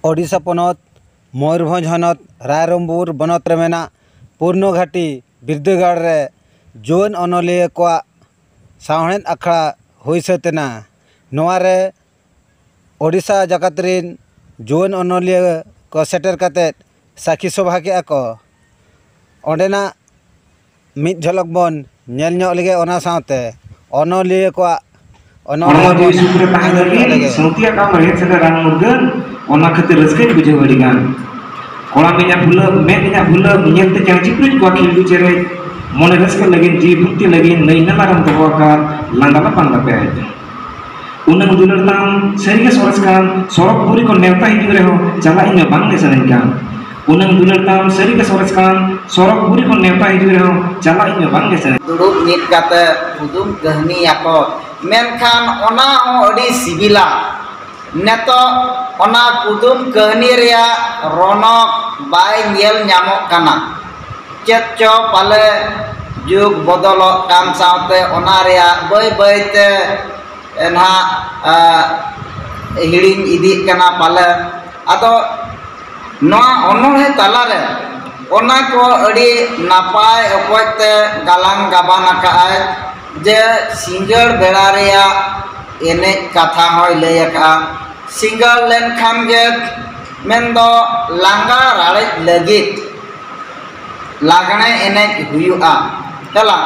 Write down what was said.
ओडिशा पनत मयूरभंज हनत रायरंगपुर बनत रे मेना पूर्णघाटी बिरदागाड़ रे जुआन अनलिया को सावहेद अखड़ा हुई सतेना नोवारे ओडिशा जगत रिन जुआन अनलिया को सेटर काते साखी सभा के को ओंडेना मिद झलक बन नेल ᱧᱚᱜ लगे ओना सावते अनलिया को orang di suku tahan lagi, setiap kamu lihat sekarang mungkin orang ketir rezeki bisa berikan. Kalau minyak gula, minyak gula, minyak teh jangan ciprit gua kilu cerai. Mana rezeki lagi, jibukti lagi, naiknya larang terbawa langganan pantai aja. Unang dular tam, serius soroskan, sorok puri kon neta hidup reho, jalainnya bang nesanenkan. Unang dular tam, serius soroskan, sorok puri kon neta hidup reho, jalainnya bang nesanenkan. Duduk nit kata udum gahni ako. मेनखान ओना अड़ी सिबिला नेतो ओना कुदुम कहनी रिया रौनक bye nail ᱧᱟᱢᱚᱜ ᱠᱟᱱᱟ चेत चो पाले जुग बदलो कान सावते ओना रिया बाय बायते एना हिड़िंग इदी कना पाले आदो नोआ ओनोहे तालारे ओना को अड़ी नापाय अकोयते गालांग गाबाना काय जे सिंगल बेड़ा रेया एने कथा होय लैका सिंगल लेन खान गे मेंदो लांगा राड़े लगित लागणे एने हुयुआ चला।